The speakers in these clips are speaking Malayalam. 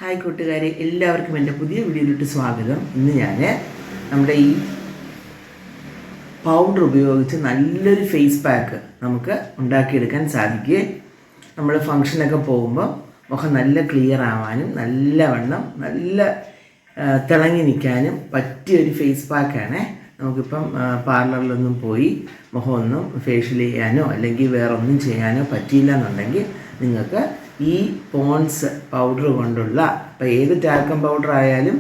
ഹായ് കൂട്ടുകാരെ, എല്ലാവർക്കും എൻ്റെ പുതിയ വീഡിയോയിലോട്ട് സ്വാഗതം. ഇന്ന് ഞാൻ നമ്മുടെ ഈ പൗഡർ ഉപയോഗിച്ച് നല്ലൊരു ഫേസ് പാക്ക് നമുക്ക് ഉണ്ടാക്കിയെടുക്കാൻ സാധിക്കും. നമ്മൾ ഫങ്ഷനൊക്കെ പോകുമ്പോൾ മുഖം നല്ല ക്ലിയർ ആവാനും നല്ല തിളങ്ങി നിൽക്കാനും പറ്റിയൊരു ഫേസ് പാക്കാണ്. നമുക്കിപ്പം പാർലറിലൊന്നും പോയി മുഖമൊന്നും ഫേഷ്യൽ ചെയ്യാനോ അല്ലെങ്കിൽ വേറെ ഒന്നും ചെയ്യാനോ പറ്റിയില്ല എന്നുണ്ടെങ്കിൽ നിങ്ങൾക്ക് ഈ പോൺസ് പൗഡർ കൊണ്ടുള്ള ഇപ്പോൾ ഏത് ടാൽക്കം പൗഡർ ആയാലും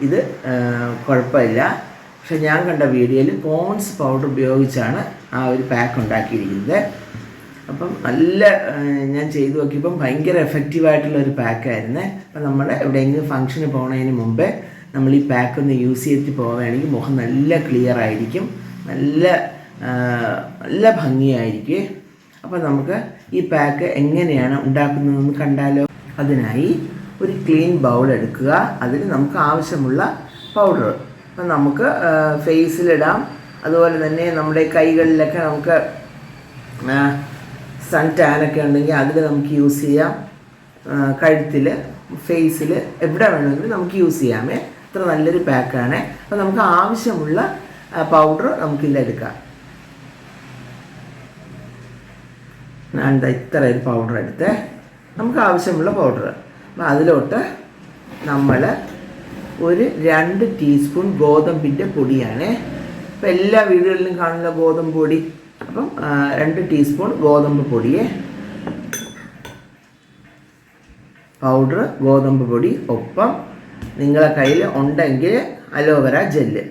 ഇത് കുഴപ്പമില്ല. പക്ഷെ ഞാൻ കണ്ട വീഡിയോയിൽ പോൺസ് പൗഡർ ഉപയോഗിച്ചാണ് ആ ഒരു പാക്ക് ഉണ്ടാക്കിയിരിക്കുന്നത്. അപ്പം ഞാൻ ചെയ്തു നോക്കിയപ്പം ഭയങ്കര എഫക്റ്റീവായിട്ടുള്ളൊരു പാക്കായിരുന്നു. അപ്പം നമ്മൾ എവിടെയെങ്കിലും ഫംഗ്ഷന് പോകുന്നതിന് മുമ്പേ നമ്മൾ ഈ പാക്ക് ഒന്ന് യൂസ് ചെയ്തിട്ട് പോവുകയാണെങ്കിൽ മുഖം നല്ല ക്ലിയർ ആയിരിക്കും, നല്ല ഭംഗിയായിരിക്കും. അപ്പോൾ നമുക്ക് ഈ പാക്ക് എങ്ങനെയാണ് ഉണ്ടാക്കുന്നതെന്ന് കണ്ടാലോ. അതിനായി ഒരു ക്ലീൻ ബൗൾ എടുക്കുക. അതിൽ നമുക്ക് ആവശ്യമുള്ള പൗഡർ അപ്പം നമുക്ക് ഫേസിലിടാം. അതുപോലെ തന്നെ നമ്മുടെ കൈകളിലൊക്കെ നമുക്ക് സൺ ടാനൊക്കെ ഉണ്ടെങ്കിൽ അതിൽ നമുക്ക് യൂസ് ചെയ്യാം. കഴുത്തിൽ, ഫേസിൽ, എവിടെ വേണമെങ്കിലും നമുക്ക് യൂസ് ചെയ്യാമേ. അത്ര നല്ലൊരു പാക്കാണ്. അപ്പോൾ നമുക്ക് ആവശ്യമുള്ള പൗഡർ നമുക്കിതിലെടുക്കാം. ഞാൻ ഇത്ര ഒരു പൗഡർ എടുത്ത് നമുക്ക് ആവശ്യമുള്ള പൗഡർ. അപ്പം അതിലോട്ട് നമ്മൾ ഒരു 2 ടീസ്പൂൺ ഗോതമ്പിൻ്റെ പൊടിയാണ്. ഇപ്പം എല്ലാ വീടുകളിലും കാണുന്ന ഗോതമ്പ് പൊടി. അപ്പം 2 ടീസ്പൂൺ ഗോതമ്പ് പൊടിയെ പൗഡർ, ഗോതമ്പ് പൊടി, ഒപ്പം നിങ്ങളെ കയ്യിൽ ഉണ്ടെങ്കിൽ അലോവേര ജെല്ല്.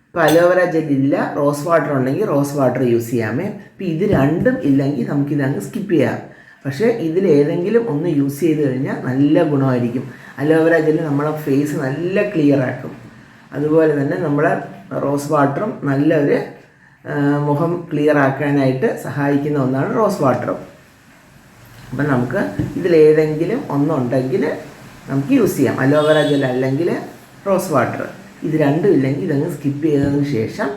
ഇപ്പോൾ അലോവേര ജെല്ലില്ല, റോസ് വാട്ടർ ഉണ്ടെങ്കിൽ റോസ് വാട്ടർ യൂസ് ചെയ്യാമേ. ഇപ്പോൾ ഇത് രണ്ടും ഇല്ലെങ്കിൽ നമുക്കിതങ്ങ് സ്കിപ്പ് ചെയ്യാം. പക്ഷേ ഇതിലേതെങ്കിലും ഒന്ന് യൂസ് ചെയ്ത് കഴിഞ്ഞാൽ നല്ല ഗുണമായിരിക്കും. അലോവേര ജെല്ല് നമ്മളെ ഫേസ് നല്ല ക്ലിയർ ആക്കും. അതുപോലെ തന്നെ നമ്മളെ റോസ് വാട്ടറും നല്ലൊരു മുഖം ക്ലിയർ ആക്കാനായിട്ട് സഹായിക്കുന്ന ഒന്നാണ് റോസ് വാട്ടറും. അപ്പം നമുക്ക് ഇതിലേതെങ്കിലും ഒന്നുണ്ടെങ്കിൽ നമുക്ക് യൂസ് ചെയ്യാം. അലോവേര ജെൽ അല്ലെങ്കിൽ റോസ് വാട്ടർ. ഇത് രണ്ടും ഇല്ലെങ്കിൽ ഇതങ്ങ് സ്കിപ്പ് ചെയ്തതിന് ശേഷം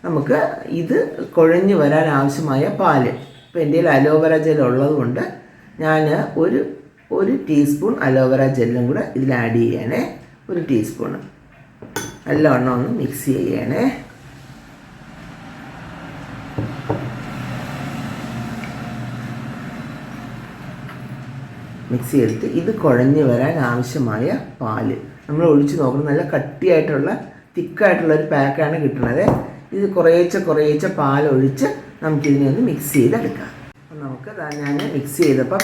നമുക്ക് ഇത് കുഴഞ്ഞു വരാൻ ആവശ്യമായ പാല്. ഇപ്പോൾ എൻ്റെ കയ്യിൽ അലോവേര ജെൽ ഉള്ളത് കൊണ്ട് ഞാൻ ഒരു ടീസ്പൂൺ അലോവേര ജെല്ലും കൂടെ ഇതിൽ ആഡ് ചെയ്യണേ. 1 ടീസ്പൂണ് നല്ലവണ്ണം ഒന്ന് മിക്സ് ചെയ്യണേ. മിക്സ് ചെയ്തിട്ട് ഇത് കുഴഞ്ഞു വരാൻ ആവശ്യമായ പാല് നമ്മൾ ഒഴിച്ച് നോക്കണം. നല്ല കട്ടിയായിട്ടുള്ള തിക്കായിട്ടുള്ള ഒരു പാക്കാണ് കിട്ടുന്നത്. ഇത് കുറേശ്ശെ പാലൊഴിച്ച് നമുക്കിതിനെ ഒന്ന് മിക്സ് ചെയ്തെടുക്കാം. അപ്പം നമുക്ക് ഞാൻ മിക്സ് ചെയ്തപ്പം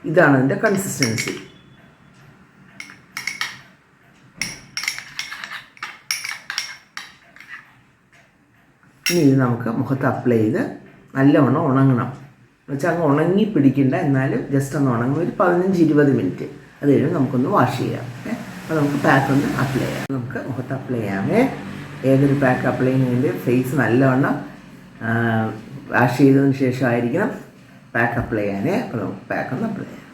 ഇതാണ് അതിൻ്റെ കൺസിസ്റ്റൻസി. ഇനി ഇത് നമുക്ക് മുഖത്ത് അപ്ലൈ ചെയ്ത് നല്ലവണ്ണം ഉണങ്ങണം. എന്നുവെച്ചാൽ അങ്ങ് ഉണങ്ങി പിടിക്കണ്ട, എന്നാലും ജസ്റ്റ് ഒന്ന് ഉണങ്ങും. ഒരു 15-20 മിനിറ്റ്. അത് കഴിഞ്ഞ് നമുക്കൊന്ന് വാഷ് ചെയ്യാം. അപ്പോൾ നമുക്ക് പാക്ക് ഒന്ന് അപ്ലൈ ചെയ്യാം. നമുക്ക് മുഖത്ത് അപ്ലൈ ചെയ്യാമേ. ഏതൊരു പാക്ക് അപ്ലൈ ചെയ്യുന്നതിൻ്റെ ഫേസ് നല്ലവണ്ണം വാഷ് ചെയ്തതിന് ശേഷമായിരിക്കണം പാക്ക് അപ്ലൈ ചെയ്യാനേ. അപ്പോൾ നമുക്ക് പാക്ക് ഒന്ന് അപ്ലൈ ചെയ്യാം.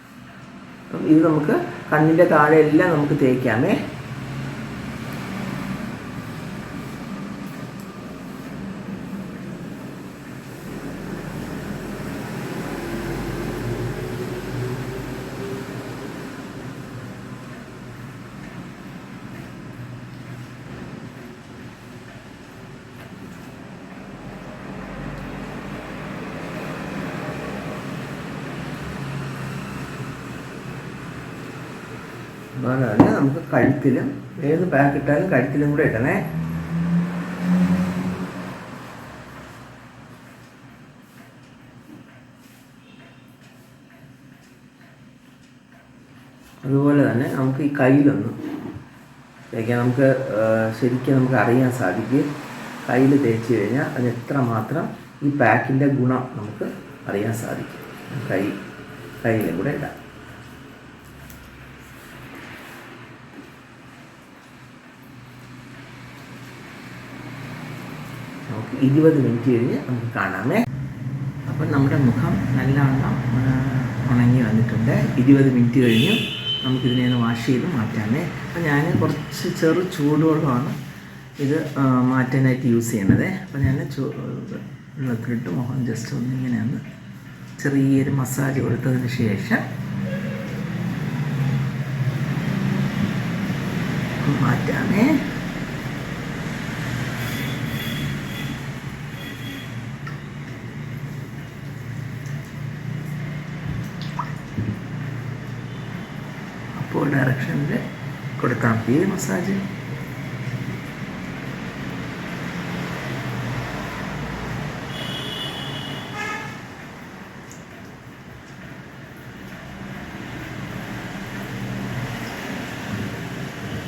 അപ്പം ഇത് നമുക്ക് കണ്ണിൻ്റെ താഴെ എല്ലാം നമുക്ക് തേക്കാമേ. അതുപോലെ തന്നെ നമുക്ക് കഴുത്തിലും, ഏത് പാക്ക് ഇട്ടാലും കഴുത്തിലും കൂടെ ഇടണേ. അതുപോലെ തന്നെ നമുക്ക് ഈ കയ്യിലൊന്ന് തേക്കാൻ നമുക്ക് ശരിക്കും നമുക്ക് അറിയാൻ സാധിക്കും. കയ്യിൽ തേച്ച് കഴിഞ്ഞാൽ അത് എത്രമാത്രം ഈ പാക്കിൻ്റെ ഗുണം നമുക്ക് അറിയാൻ സാധിക്കും. കയ്യിലും കൂടെ ഇടാം. നമുക്ക് 20 മിനിറ്റ് കഴിഞ്ഞ് നമുക്ക് കാണാമേ. അപ്പം നമ്മുടെ മുഖം നല്ലവണ്ണം ഉണങ്ങി വന്നിട്ടുണ്ട്. 20 മിനിറ്റ് കഴിഞ്ഞ് നമുക്കിതിനെ ഒന്ന് വാഷ് ചെയ്ത് മാറ്റാമേ. അപ്പം ഞാൻ കുറച്ച് ചെറു ചൂടുവെള്ളമാണ് ഇത് മാറ്റാനായിട്ട് യൂസ് ചെയ്യണത്. അപ്പം ഞാൻ വെള്ളത്തിലിട്ട് മുഖം ജസ്റ്റ് ഒന്നിങ്ങനെ ഒന്ന് ചെറിയൊരു മസാജ് കൊടുത്തതിന് ശേഷം മാറ്റാമേ. അപ്പോൾ ഡയറക്ഷനിൽ കൊടുത്താൽ മതി മസാജ്.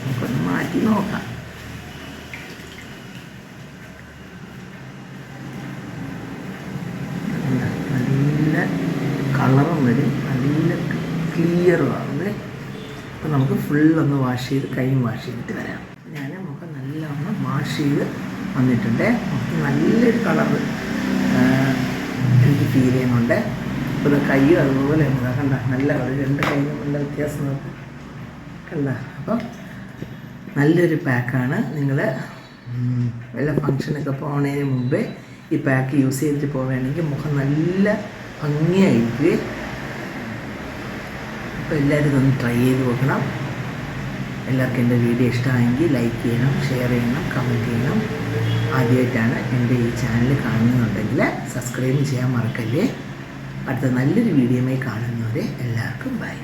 നമുക്കൊന്ന് മാറ്റി നോക്കാം. നല്ല കളറും വരും, നല്ല ക്ലിയറും ആവുന്നത്. അപ്പോൾ നമുക്ക് ഫുള്ളൊന്ന് വാഷ് ചെയ്ത് കൈയും വാഷ് ചെയ്തിട്ട് വരാം. ഞാൻ മുഖം നല്ലവണ്ണം വാഷ് ചെയ്ത് വന്നിട്ടുണ്ട്. നമുക്ക് നല്ലൊരു കളറ് എനിക്ക് ഫീൽ ചെയ്യുന്നുണ്ട്. അപ്പോൾ ഇത് കൈയും അതുപോലെ എന്താ കണ്ട നല്ല കളർ, രണ്ട് കൈയും നല്ല വ്യത്യാസം നോക്കാം കണ്ട. അപ്പം നല്ലൊരു പാക്കാണ്. നിങ്ങൾ വല്ല ഫങ്ഷനൊക്കെ പോകുന്നതിന് മുമ്പേ ഈ പാക്ക് യൂസ് ചെയ്തിട്ട് പോവുകയാണെങ്കിൽ മുഖം നല്ല ഭംഗിയായിരിക്കും. അപ്പോൾ എല്ലാവരും ഇതൊന്ന് ട്രൈ ചെയ്ത് നോക്കണം. എല്ലാവർക്കും എൻ്റെ വീഡിയോ ഇഷ്ടമായെങ്കിൽ ലൈക്ക് ചെയ്യണം, ഷെയർ ചെയ്യണം, കമൻറ്റ് ചെയ്യണം. ആദ്യമായിട്ടാണ് എൻ്റെ ഈ ചാനൽ കാണുന്നുണ്ടെങ്കിൽ സബ്സ്ക്രൈബ് ചെയ്യാൻ മറക്കല്ലേ. അടുത്ത നല്ലൊരു വീഡിയോയുമായി കാണുന്നവരെ എല്ലാവർക്കും ബൈ.